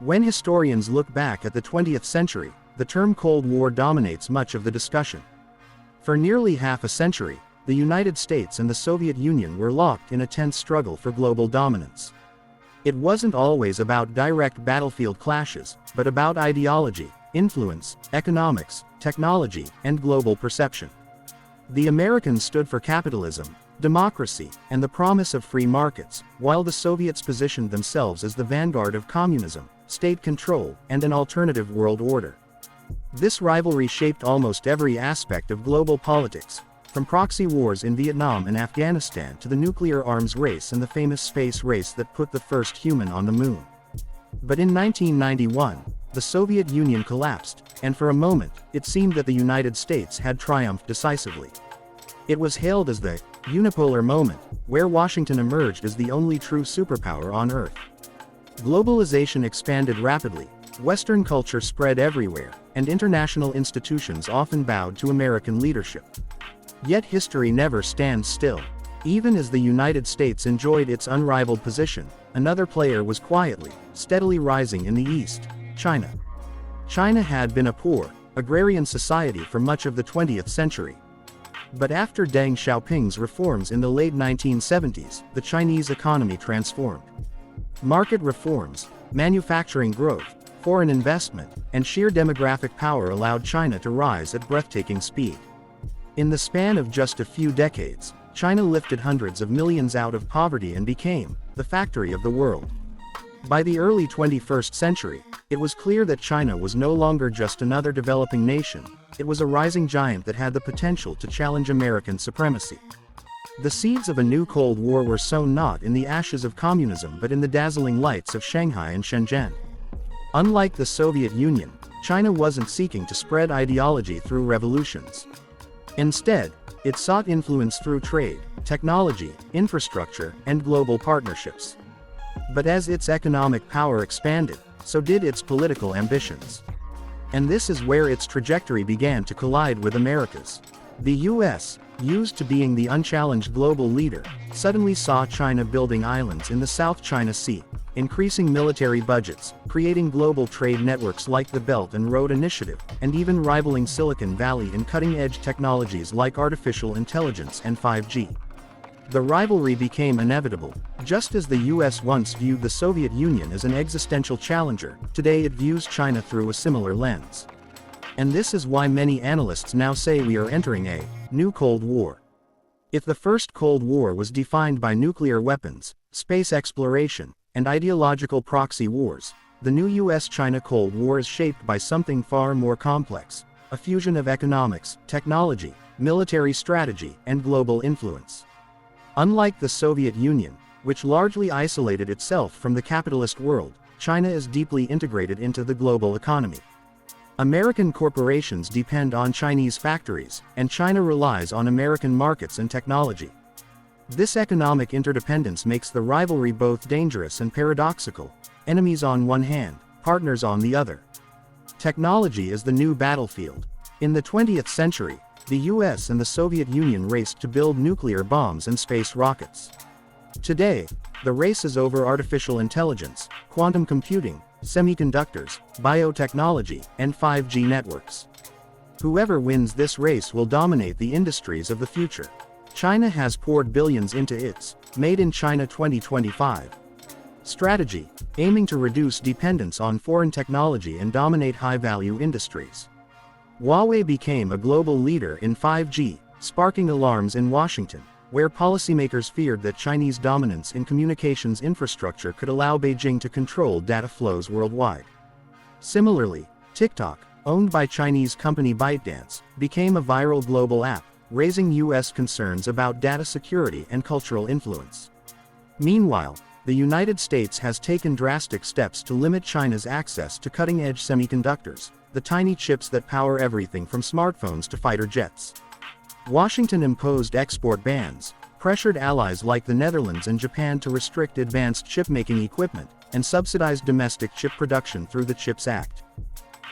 When historians look back at the 20th century, the term Cold War dominates much of the discussion. For nearly half a century, the United States and the Soviet Union were locked in a tense struggle for global dominance. It wasn't always about direct battlefield clashes, but about ideology, influence, economics, technology, and global perception. The Americans stood for capitalism, democracy, and the promise of free markets, while the Soviets positioned themselves as the vanguard of communism, state control, and an alternative world order. This rivalry shaped almost every aspect of global politics, from proxy wars in Vietnam and Afghanistan to the nuclear arms race and the famous space race that put the first human on the moon. But in 1991, the Soviet Union collapsed, and for a moment, it seemed that the United States had triumphed decisively. It was hailed as the unipolar moment, where Washington emerged as the only true superpower on Earth. Globalization expanded rapidly, Western culture spread everywhere, and international institutions often bowed to American leadership. Yet history never stands still. Even as the United States enjoyed its unrivaled position, another player was quietly, steadily rising in the East: China. China had been a poor, agrarian society for much of the 20th century. But after Deng Xiaoping's reforms in the late 1970s, the Chinese economy transformed. Market reforms, manufacturing growth, foreign investment, and sheer demographic power allowed China to rise at breathtaking speed. In the span of just a few decades, China lifted hundreds of millions out of poverty and became the factory of the world. By the early 21st century, it was clear that China was no longer just another developing nation, it was a rising giant that had the potential to challenge American supremacy. The seeds of a new Cold War were sown not in the ashes of communism but in the dazzling lights of Shanghai and Shenzhen. Unlike the Soviet Union, China wasn't seeking to spread ideology through revolutions. Instead, it sought influence through trade, technology, infrastructure, and global partnerships. But as its economic power expanded, so did its political ambitions. And this is where its trajectory began to collide with America's. The US, used to being the unchallenged global leader, suddenly saw China building islands in the South China Sea, increasing military budgets, creating global trade networks like the Belt and Road Initiative, and even rivaling Silicon Valley in cutting-edge technologies like artificial intelligence and 5G. The rivalry became inevitable. Just as the US once viewed the Soviet Union as an existential challenger, today it views China through a similar lens. And this is why many analysts now say we are entering a new Cold War. If the first Cold War was defined by nuclear weapons, space exploration, and ideological proxy wars, the new US-China Cold War is shaped by something far more complex: a fusion of economics, technology, military strategy, and global influence. Unlike the Soviet Union, which largely isolated itself from the capitalist world, China is deeply integrated into the global economy. American corporations depend on Chinese factories, and China relies on American markets and technology. This economic interdependence makes the rivalry both dangerous and paradoxical: enemies on one hand, partners on the other. Technology is the new battlefield. In the 20th century, the US and the Soviet Union raced to build nuclear bombs and space rockets. Today, the race is over artificial intelligence, quantum computing, semiconductors, biotechnology, and 5G networks. Whoever wins this race will dominate the industries of the future. China has poured billions into its Made in China 2025 strategy, aiming to reduce dependence on foreign technology and dominate high-value industries. Huawei became a global leader in 5G, sparking alarms in Washington, where policymakers feared that Chinese dominance in communications infrastructure could allow Beijing to control data flows worldwide. Similarly, TikTok, owned by Chinese company ByteDance, became a viral global app, raising US concerns about data security and cultural influence. Meanwhile, the United States has taken drastic steps to limit China's access to cutting-edge semiconductors, the tiny chips that power everything from smartphones to fighter jets. Washington imposed export bans, pressured allies like the Netherlands and Japan to restrict advanced chip-making equipment, and subsidized domestic chip production through the CHIPS Act.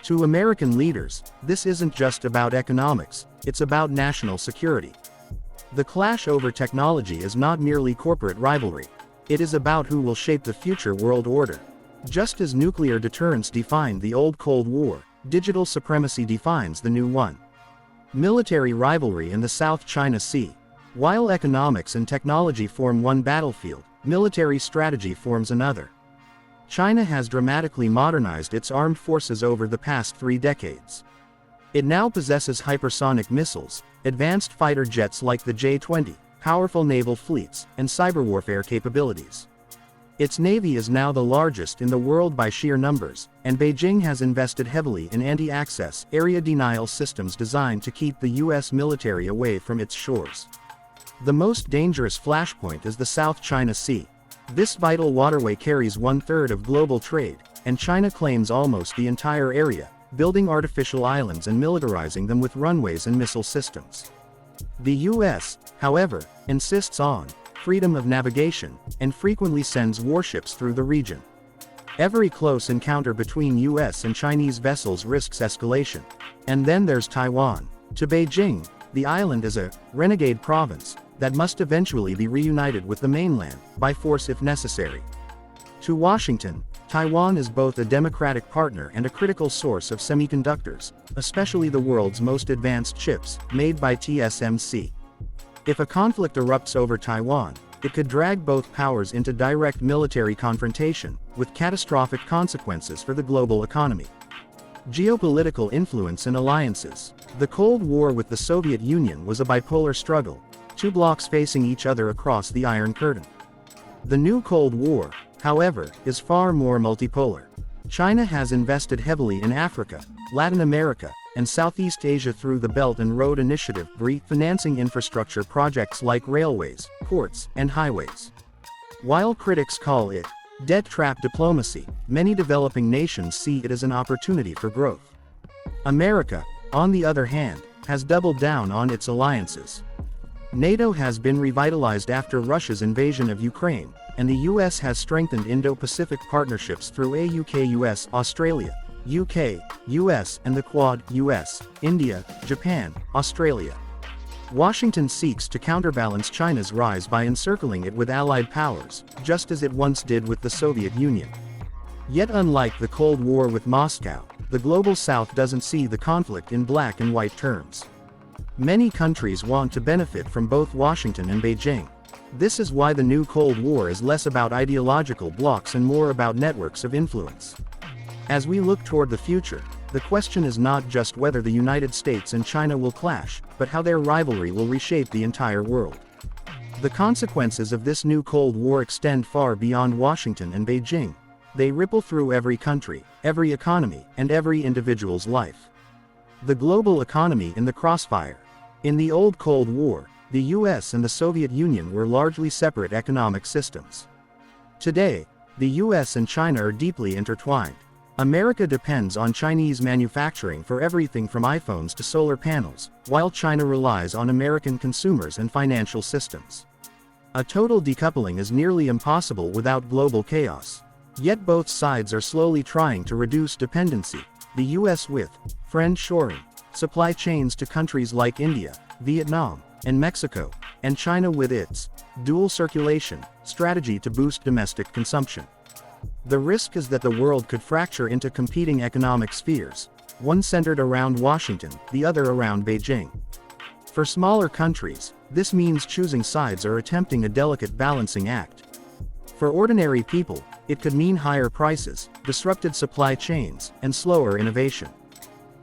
To American leaders, this isn't just about economics, it's about national security. The clash over technology is not merely corporate rivalry. It is about who will shape the future world order. Just as nuclear deterrence defined the old Cold War, digital supremacy defines the new one. Military rivalry in the South China Sea. While economics and technology form one battlefield, military strategy forms another. China has dramatically modernized its armed forces over the past 3 decades. It now possesses hypersonic missiles, advanced fighter jets like the J-20, powerful naval fleets, and cyber warfare capabilities. Its navy is now the largest in the world by sheer numbers, and Beijing has invested heavily in anti-access, area denial systems designed to keep the US military away from its shores. The most dangerous flashpoint is the South China Sea. This vital waterway carries 1/3 of global trade, and China claims almost the entire area, building artificial islands and militarizing them with runways and missile systems. The US, however, insists on freedom of navigation, and frequently sends warships through the region. Every close encounter between US and Chinese vessels risks escalation. And then there's Taiwan. To Beijing, the island is a renegade province that must eventually be reunited with the mainland, by force if necessary. To Washington, Taiwan is both a democratic partner and a critical source of semiconductors, especially the world's most advanced chips, made by TSMC. If a conflict erupts over Taiwan, it could drag both powers into direct military confrontation, with catastrophic consequences for the global economy. Geopolitical influence and alliances. The Cold War with the Soviet Union was a bipolar struggle, 2 blocs facing each other across the Iron Curtain. The new Cold War, however, is far more multipolar. China has invested heavily in Africa, Latin America, and Southeast Asia through the Belt and Road Initiative, financing infrastructure projects like railways, ports, and highways. While critics call it debt trap diplomacy, many developing nations see it as an opportunity for growth. America, on the other hand, has doubled down on its alliances. NATO has been revitalized after Russia's invasion of Ukraine, and the US has strengthened Indo-Pacific partnerships through AUKUS, Australia, UK, US, and the Quad, US, India, Japan, Australia. Washington seeks to counterbalance China's rise by encircling it with allied powers, just as it once did with the Soviet Union. Yet unlike the Cold War with Moscow, the Global South doesn't see the conflict in black and white terms. Many countries want to benefit from both Washington and Beijing. This is why the new Cold War is less about ideological blocs and more about networks of influence. As we look toward the future, the question is not just whether the United States and China will clash, but how their rivalry will reshape the entire world. The consequences of this new Cold War extend far beyond Washington and Beijing. They ripple through every country, every economy, and every individual's life. The global economy in the crossfire. In the old Cold War, the US and the Soviet Union were largely separate economic systems. Today, the US and China are deeply intertwined. America depends on Chinese manufacturing for everything from iPhones to solar panels, while China relies on American consumers and financial systems. A total decoupling is nearly impossible without global chaos. Yet both sides are slowly trying to reduce dependency, the US with friend-shoring supply chains to countries like India, Vietnam, and Mexico, and China with its dual circulation strategy to boost domestic consumption. The risk is that the world could fracture into competing economic spheres, one centered around Washington, the other around Beijing. For smaller countries, this means choosing sides or attempting a delicate balancing act. For ordinary people, it could mean higher prices, disrupted supply chains, and slower innovation.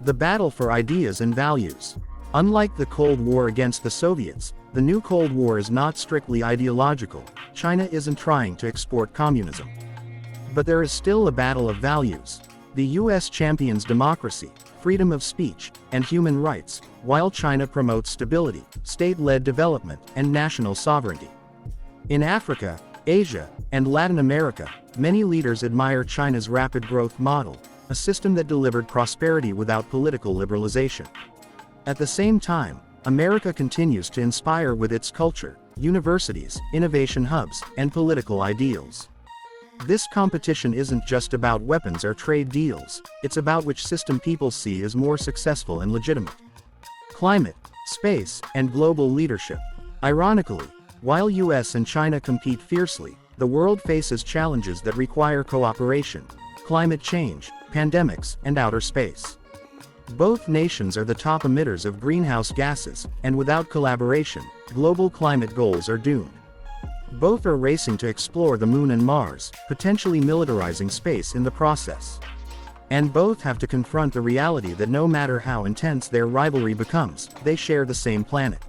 The battle for ideas and values. Unlike the Cold War against the Soviets, the new Cold War is not strictly ideological. China isn't trying to export communism. But there is still a battle of values. The US champions democracy, freedom of speech, and human rights, while China promotes stability, state-led development, and national sovereignty. In Africa, Asia, and Latin America, many leaders admire China's rapid growth model, a system that delivered prosperity without political liberalization. At the same time, America continues to inspire with its culture, universities, innovation hubs, and political ideals. This competition isn't just about weapons or trade deals, it's about which system people see as more successful and legitimate. Climate, space, and global leadership. Ironically, while US and China compete fiercely, the world faces challenges that require cooperation: climate change, pandemics, and outer space. Both nations are the top emitters of greenhouse gases, and without collaboration, global climate goals are doomed. Both are racing to explore the Moon and Mars, potentially militarizing space in the process. And both have to confront the reality that no matter how intense their rivalry becomes, they share the same planet.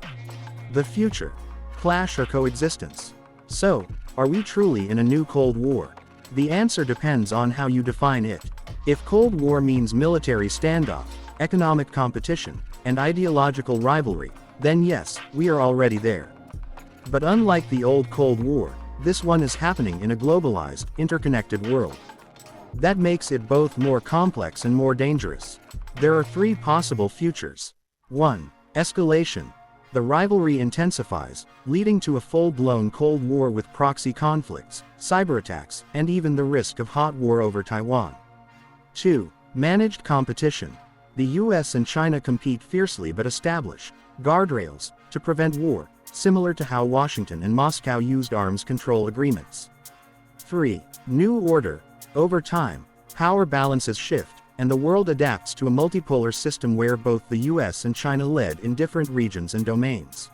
The future: clash or coexistence? So, are we truly in a new Cold War? The answer depends on how you define it. If Cold War means military standoff, economic competition, and ideological rivalry, then yes, we are already there. But unlike the old Cold War, this one is happening in a globalized, interconnected world. That makes it both more complex and more dangerous. There are three possible futures. 1. Escalation. The rivalry intensifies, leading to a full-blown Cold War with proxy conflicts, cyber attacks, and even the risk of hot war over Taiwan. 2. Managed competition. The US and China compete fiercely but establish guardrails to prevent war, similar to how Washington and Moscow used arms control agreements. 3. New order. Over time, power balances shift, and the world adapts to a multipolar system where both the US and China lead in different regions and domains.